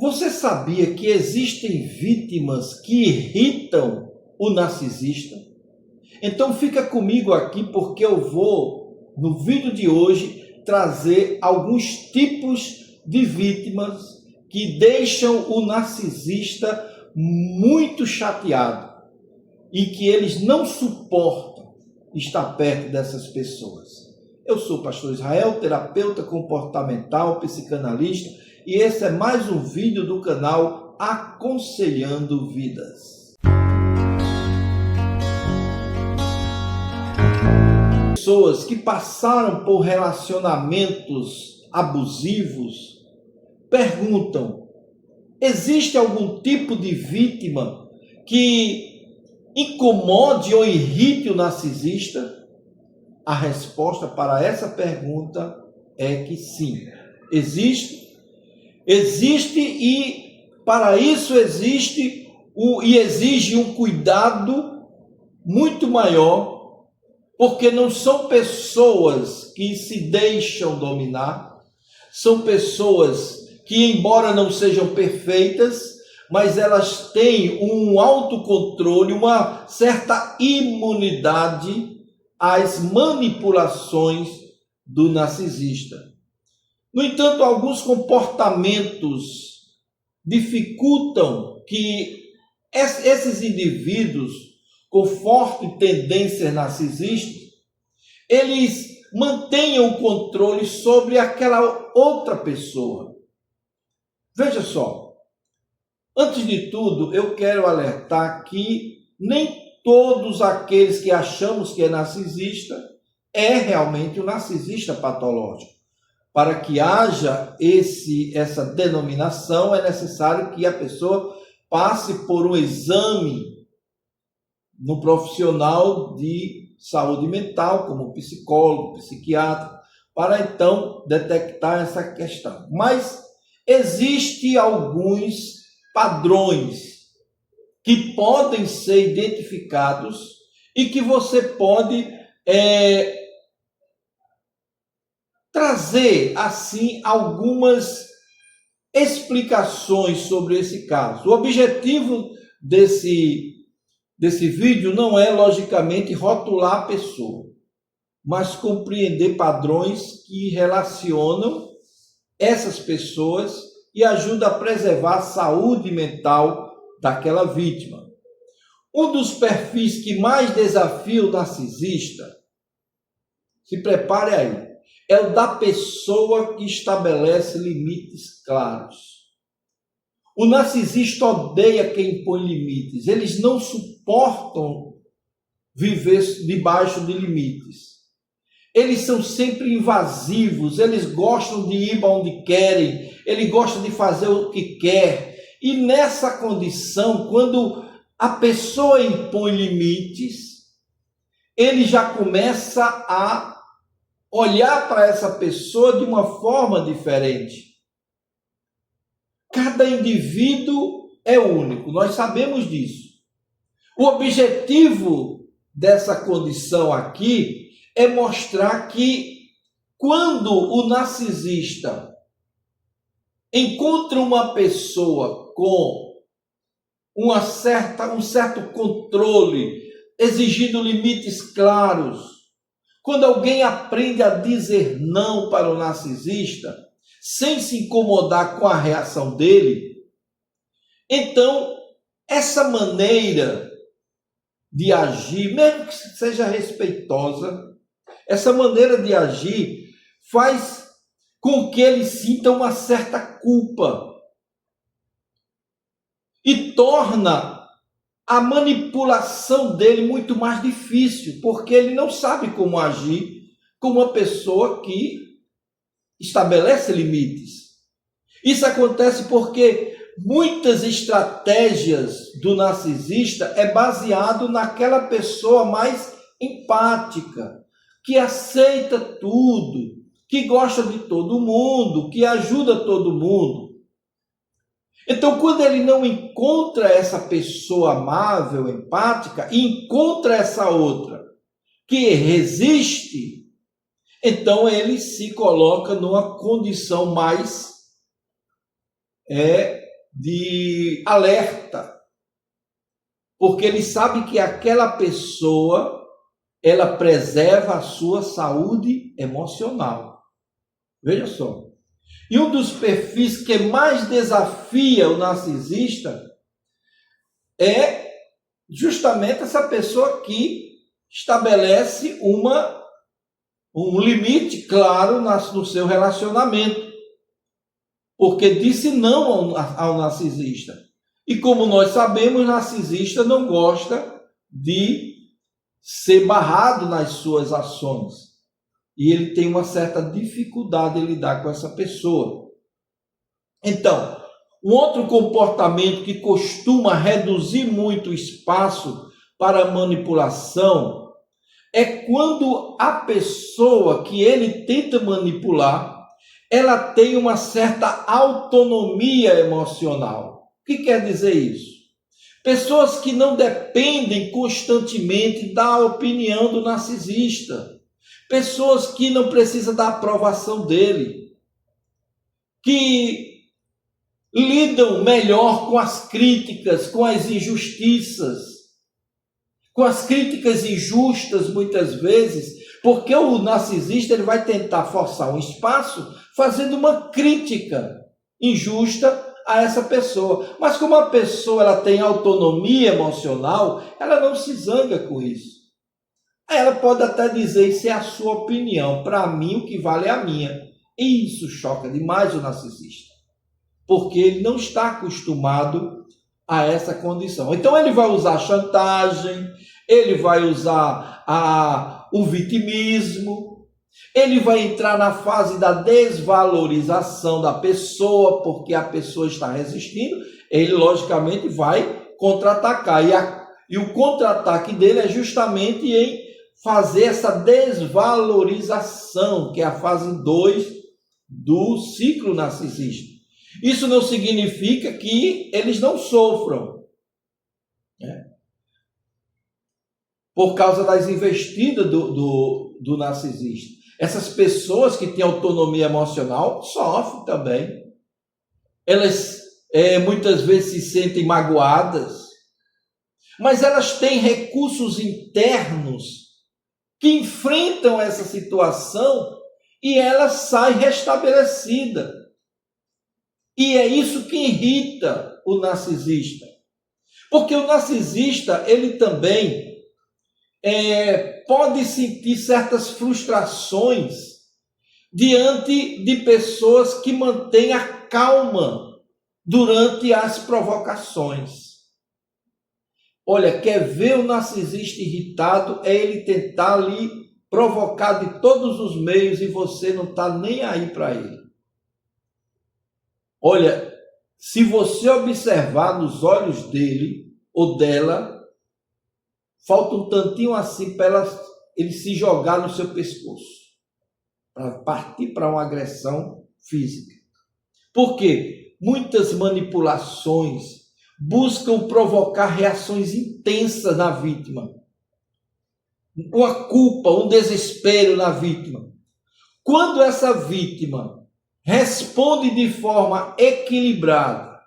Você sabia que existem vítimas que irritam o narcisista? Então fica comigo aqui porque eu vou, no vídeo de hoje, trazer alguns tipos de vítimas que deixam o narcisista muito chateado e que eles não suportam estar perto dessas pessoas. Eu sou o pastor Israel, terapeuta comportamental, psicanalista, e esse é mais um vídeo do canal Aconselhando Vidas. Pessoas que passaram por relacionamentos abusivos perguntam: existe algum tipo de vítima que incomode ou irrite o narcisista? A resposta para essa pergunta é que sim, existe e para isso existe e exige um cuidado muito maior, porque não são pessoas que se deixam dominar, são pessoas que, embora não sejam perfeitas, mas elas têm um autocontrole, uma certa imunidade às manipulações do narcisista. No entanto, alguns comportamentos dificultam que esses indivíduos com forte tendência narcisista, eles mantenham o controle sobre aquela outra pessoa. Veja só, antes de tudo, eu quero alertar que nem todos aqueles que achamos que é narcisista é realmente um narcisista patológico. Para que haja essa denominação, é necessário que a pessoa passe por um exame no profissional de saúde mental, como psicólogo, psiquiatra, para então detectar essa questão. Mas existem alguns padrões que podem ser identificados e que você pode trazer, assim, algumas explicações sobre esse caso. O objetivo desse vídeo não é, logicamente, rotular a pessoa, mas compreender padrões que relacionam essas pessoas e ajuda a preservar a saúde mental daquela vítima. Um dos perfis que mais desafia o narcisista, se prepare aí, é o da pessoa que estabelece limites claros. O narcisista odeia quem impõe limites. Eles não suportam viver debaixo de limites. Eles são sempre invasivos, eles gostam de ir para onde querem, eles gostam de fazer o que quer. E nessa condição, quando a pessoa impõe limites, ele já começa a olhar para essa pessoa de uma forma diferente. Cada indivíduo é único, nós sabemos disso. O objetivo dessa condição aqui é mostrar que quando o narcisista encontra uma pessoa com um certo controle, exigindo limites claros, quando alguém aprende a dizer não para o narcisista, sem se incomodar com a reação dele, então essa maneira de agir, mesmo que seja respeitosa, essa maneira de agir faz com que ele sinta uma certa culpa e torna a manipulação dele muito mais difícil, porque ele não sabe como agir com uma pessoa que estabelece limites. Isso acontece porque muitas estratégias do narcisista é baseado naquela pessoa mais empática, que aceita tudo, que gosta de todo mundo, que ajuda todo mundo. Então, quando ele não encontra essa pessoa amável, empática, e encontra essa outra que resiste, então ele se coloca numa condição mais de alerta, porque ele sabe que aquela pessoa, ela preserva a sua saúde emocional. Veja só. E um dos perfis que mais desafia o narcisista é justamente essa pessoa que estabelece um limite claro no seu relacionamento, porque disse não ao narcisista. E como nós sabemos, o narcisista não gosta de ser barrado nas suas ações. E ele tem uma certa dificuldade em lidar com essa pessoa. Então, um outro comportamento que costuma reduzir muito o espaço para manipulação é quando a pessoa que ele tenta manipular, ela tem uma certa autonomia emocional. O que quer dizer isso? Pessoas que não dependem constantemente da opinião do narcisista. Pessoas que não precisam da aprovação dele. Que lidam melhor com as críticas, com as injustiças. Com as críticas injustas, muitas vezes, porque o narcisista ele vai tentar forçar um espaço fazendo uma crítica injusta a essa pessoa. Mas como a pessoa ela tem autonomia emocional, ela não se zanga com isso. Ela pode até dizer, isso é a sua opinião, para mim o que vale é a minha. E isso choca demais o narcisista, porque ele não está acostumado a essa condição. Então ele vai usar a chantagem, ele vai usar o vitimismo, ele vai entrar na fase da desvalorização da pessoa, porque a pessoa está resistindo, ele logicamente vai contra-atacar. E o contra-ataque dele é justamente em fazer essa desvalorização, que é a fase 2 do ciclo narcisista. Isso não significa que eles não sofram, né? Por causa das investidas do narcisista. Essas pessoas que têm autonomia emocional sofrem também. Elas muitas vezes se sentem magoadas, mas elas têm recursos internos que enfrentam essa situação e ela sai restabelecida. E é isso que irrita o narcisista. Porque o narcisista, ele também pode sentir certas frustrações diante de pessoas que mantêm a calma durante as provocações. Olha, quer ver o narcisista irritado? É ele tentar lhe provocar de todos os meios e você não está nem aí para ele. Olha, se você observar nos olhos dele ou dela, falta um tantinho assim para ele se jogar no seu pescoço, para partir para uma agressão física. Por quê? Muitas manipulações buscam provocar reações intensas na vítima. Uma culpa, um desespero na vítima. Quando essa vítima responde de forma equilibrada,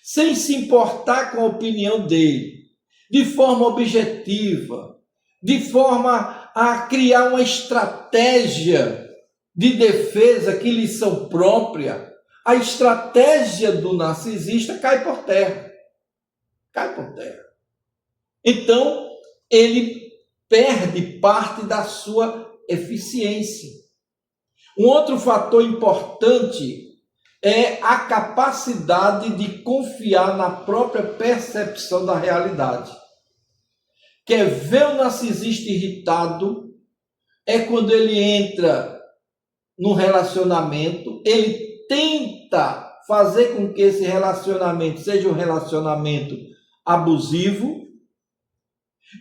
sem se importar com a opinião dele, de forma objetiva, de forma a criar uma estratégia de defesa que lhe são própria, a estratégia do narcisista cai por terra. Cai por terra. Então, ele perde parte da sua eficiência. Um outro fator importante é a capacidade de confiar na própria percepção da realidade. Quer ver o narcisista irritado? É quando ele entra num relacionamento, ele tenta fazer com que esse relacionamento seja um relacionamento abusivo,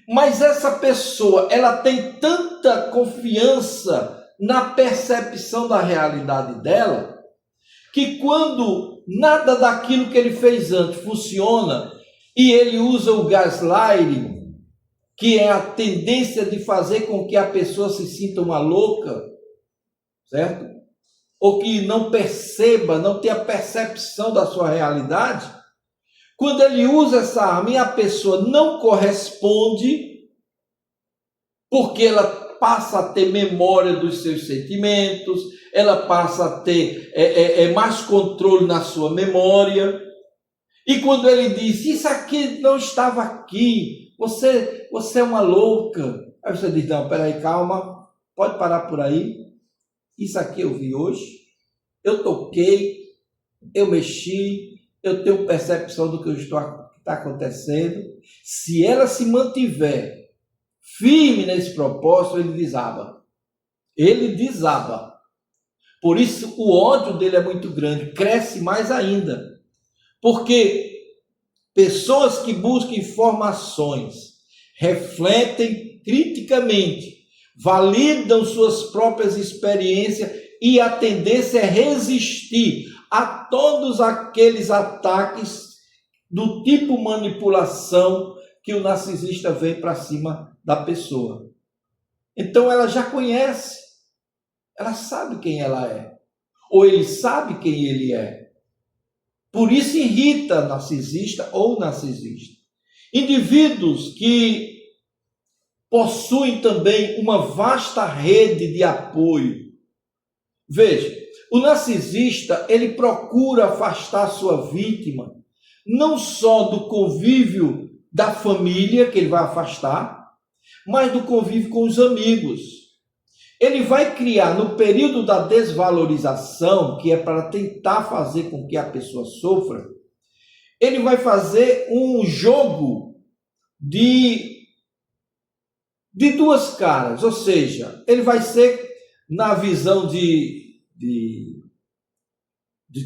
mas essa pessoa, ela tem tanta confiança na percepção da realidade dela, que quando nada daquilo que ele fez antes funciona, e ele usa o gaslighting, que é a tendência de fazer com que a pessoa se sinta uma louca, certo? ou que não perceba, não tenha percepção da sua realidade, quando ele usa essa arma e a pessoa não corresponde, porque ela passa a ter memória dos seus sentimentos, ela passa a ter mais controle na sua memória. E quando ele diz, isso aqui não estava aqui, você é uma louca. Aí você diz, não, peraí, calma, pode parar por aí. Isso aqui eu vi hoje, eu toquei, eu mexi, eu tenho percepção do que está acontecendo. Se ela se mantiver firme nesse propósito, ele desaba. Ele desaba. Por isso o ódio dele é muito grande, cresce mais ainda. Porque pessoas que buscam informações, refletem criticamente, validam suas próprias experiências e a tendência é resistir a todos aqueles ataques do tipo manipulação que o narcisista vem para cima da pessoa. Então ela já conhece, ela sabe quem ela é, ou ele sabe quem ele é. Por isso irrita narcisista ou narcisista. Indivíduos que possuem também uma vasta rede de apoio. Veja, o narcisista, ele procura afastar sua vítima, não só do convívio da família, que ele vai afastar, mas do convívio com os amigos. Ele vai criar, no período da desvalorização, que é para tentar fazer com que a pessoa sofra, ele vai fazer um jogo de duas caras, ou seja, ele vai ser, na visão de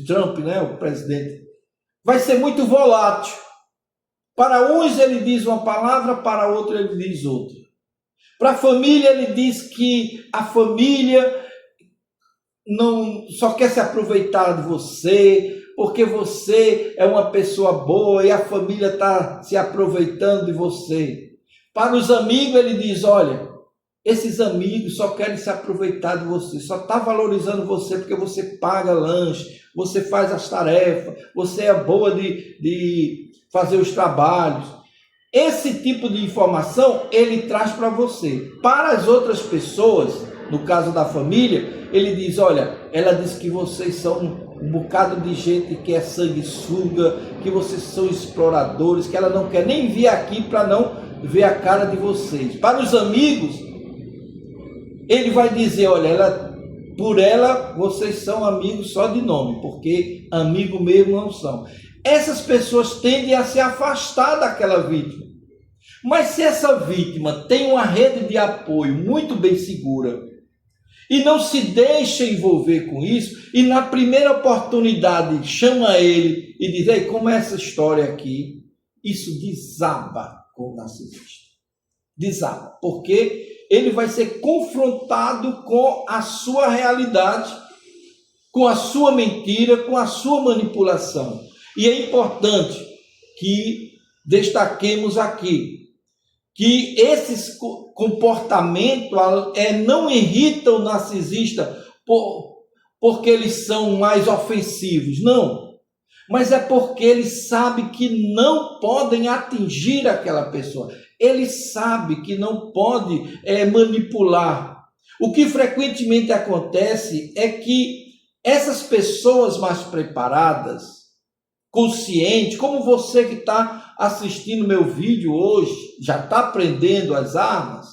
Trump, né, o presidente, vai ser muito volátil. Para uns ele diz uma palavra, para outro ele diz outra. Para a família ele diz que a família não só quer se aproveitar de você, porque você é uma pessoa boa e a família está se aproveitando de você. Para os amigos ele diz, olha, esses amigos só querem se aproveitar de você, só está valorizando você porque você paga lanche, você faz as tarefas, você é boa de fazer os trabalhos. Esse tipo de informação ele traz para você. Para as outras pessoas, no caso da família, ele diz, olha, ela diz que vocês são um bocado de gente que é sanguessuga, que vocês são exploradores, que ela não quer nem vir aqui para não ver a cara de vocês. Para os amigos, ele vai dizer, olha, por ela vocês são amigos só de nome, porque amigo mesmo não são. Essas pessoas tendem a se afastar daquela vítima. Mas se essa vítima tem uma rede de apoio muito bem segura e não se deixa envolver com isso, e na primeira oportunidade chama ele e diz, ei, como é essa história aqui? Isso desaba com o narcisista. Desaba, porque ele vai ser confrontado com a sua realidade, com a sua mentira, com a sua manipulação. E é importante que destaquemos aqui que esses comportamentos não irritam o narcisista porque eles são mais ofensivos, não. Mas é porque ele sabe que não podem atingir aquela pessoa. Ele sabe que não pode manipular. O que frequentemente acontece é que essas pessoas mais preparadas, consciente, como você que está assistindo meu vídeo hoje, já está aprendendo as armas,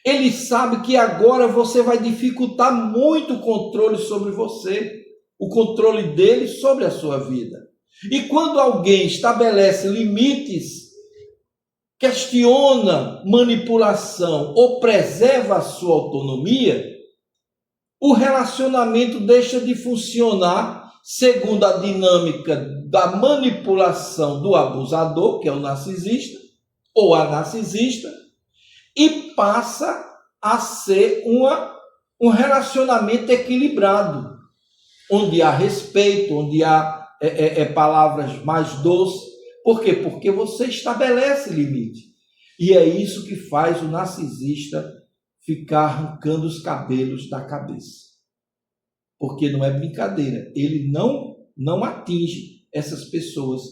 ele sabe que agora você vai dificultar muito o controle sobre você, o controle dele sobre a sua vida. E quando alguém estabelece limites, questiona manipulação ou preserva a sua autonomia, o relacionamento deixa de funcionar segundo a dinâmica da manipulação do abusador, que é o narcisista, ou a narcisista, e passa a ser um relacionamento equilibrado, onde há respeito, onde há palavras mais doces. Por quê? Porque você estabelece limite. E é isso que faz o narcisista ficar arrancando os cabelos da cabeça. porque não é brincadeira. Ele não atinge essas pessoas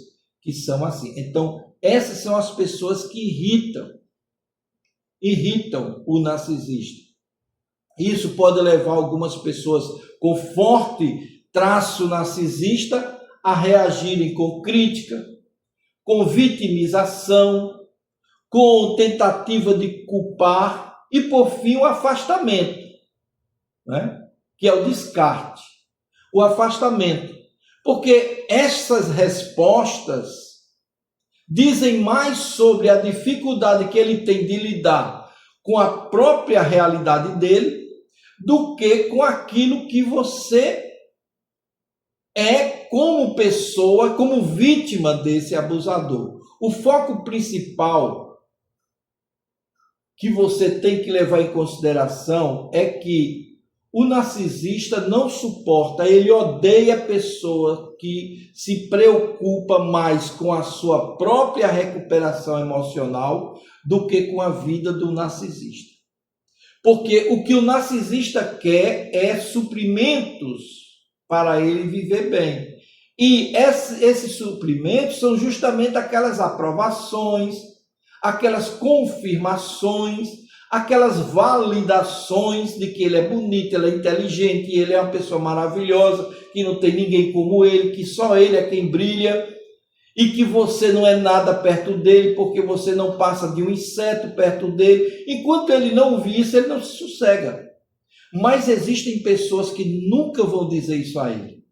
que são assim. Então, essas são as pessoas que irritam o narcisista. Isso pode levar algumas pessoas com forte traço narcisista a reagirem com crítica, com vitimização, com tentativa de culpar e, por fim, o afastamento, né? Que é o descarte, o afastamento. Porque essas respostas dizem mais sobre a dificuldade que ele tem de lidar com a própria realidade dele do que com aquilo que você é como pessoa, como vítima desse abusador. O foco principal que você tem que levar em consideração é que o narcisista não suporta, ele odeia a pessoa que se preocupa mais com a sua própria recuperação emocional do que com a vida do narcisista. Porque o que o narcisista quer é suprimentos para ele viver bem. E esses suprimentos são justamente aquelas aprovações, aquelas confirmações, aquelas validações de que ele é bonito, ele é inteligente, ele é uma pessoa maravilhosa, que não tem ninguém como ele, que só ele é quem brilha, e que você não é nada perto dele, porque você não passa de um inseto perto dele. Enquanto ele não ouvir isso, ele não se sossega. Mas existem pessoas que nunca vão dizer isso a ele,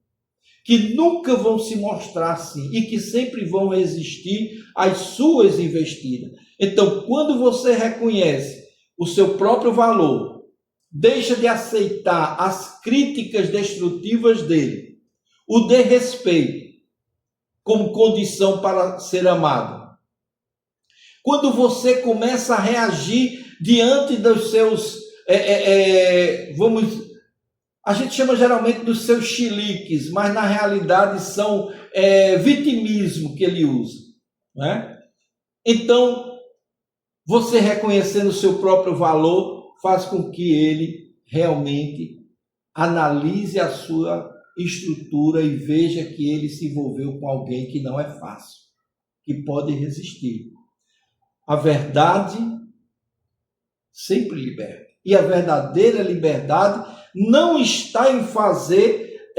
que nunca vão se mostrar assim e que sempre vão resistir às suas investidas. Então, quando você reconhece o seu próprio valor, deixa de aceitar as críticas destrutivas dele, o desrespeito como condição para ser amado. Quando você começa a reagir diante dos seus, a gente chama geralmente dos seus chiliques, mas na realidade são vitimismo que ele usa, né? Então, você reconhecendo o seu próprio valor faz com que ele realmente analise a sua estrutura e veja que ele se envolveu com alguém que não é fácil, que pode resistir. A verdade sempre liberta. E a verdadeira liberdade não está em fazer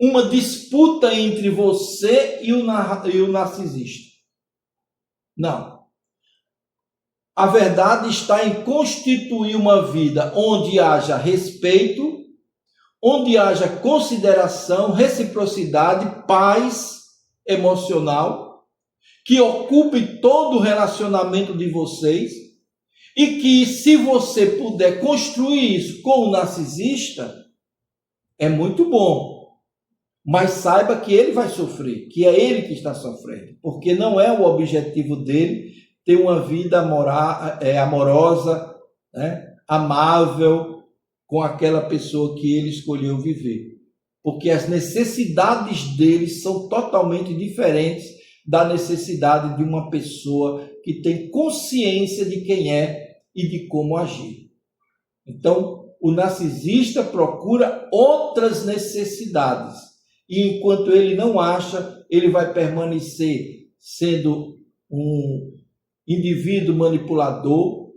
uma disputa entre você e o narcisista. Não. A verdade está em constituir uma vida onde haja respeito, onde haja consideração, reciprocidade, paz emocional, que ocupe todo o relacionamento de vocês, e que, se você puder construir isso com o narcisista, é muito bom. Mas saiba que ele vai sofrer, que é ele que está sofrendo, porque não é o objetivo dele ter uma vida amorosa, né, amável, com aquela pessoa que ele escolheu viver. Porque as necessidades dele são totalmente diferentes da necessidade de uma pessoa que tem consciência de quem é e de como agir. Então, o narcisista procura outras necessidades. E enquanto ele não acha, ele vai permanecer sendo um indivíduo manipulador,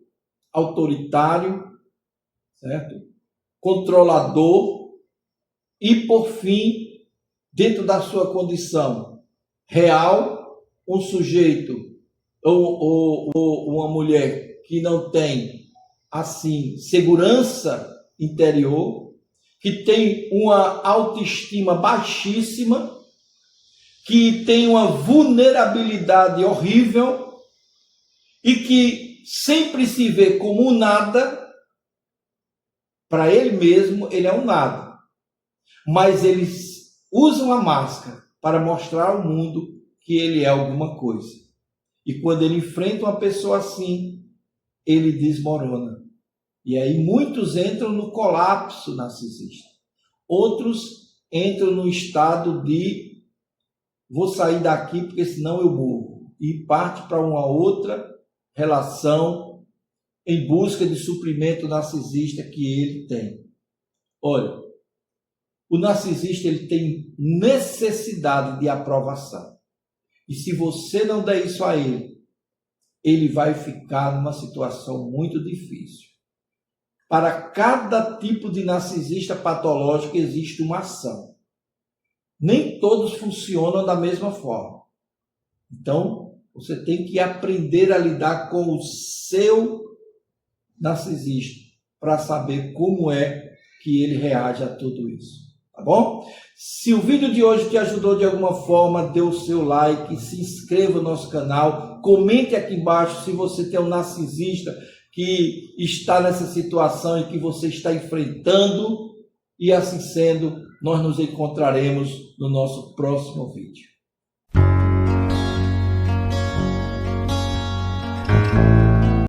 autoritário, certo? Controlador e, por fim, dentro da sua condição real, um sujeito ou uma mulher que não tem, assim, segurança interior, que tem uma autoestima baixíssima, que tem uma vulnerabilidade horrível e que sempre se vê como um nada. Para ele mesmo, ele é um nada. Mas eles usam a máscara para mostrar ao mundo que ele é alguma coisa. E quando ele enfrenta uma pessoa assim, ele desmorona. E aí muitos entram no colapso narcisista. Outros entram no estado de vou sair daqui porque senão eu morro. E parte para uma outra relação em busca de suprimento narcisista que ele tem. Olha, O narcisista ele tem necessidade de aprovação. E se você não der isso a ele, ele vai ficar numa situação muito difícil. Para cada tipo de narcisista patológico existe uma ação. Nem todos funcionam da mesma forma. Então, você tem que aprender a lidar com o seu narcisista para saber como é que ele reage a tudo isso. Tá bom? Se o vídeo de hoje te ajudou de alguma forma, dê o seu like, se inscreva no nosso canal, comente aqui embaixo se você tem um narcisista que está nessa situação e que você está enfrentando. E assim sendo, nós nos encontraremos no nosso próximo vídeo.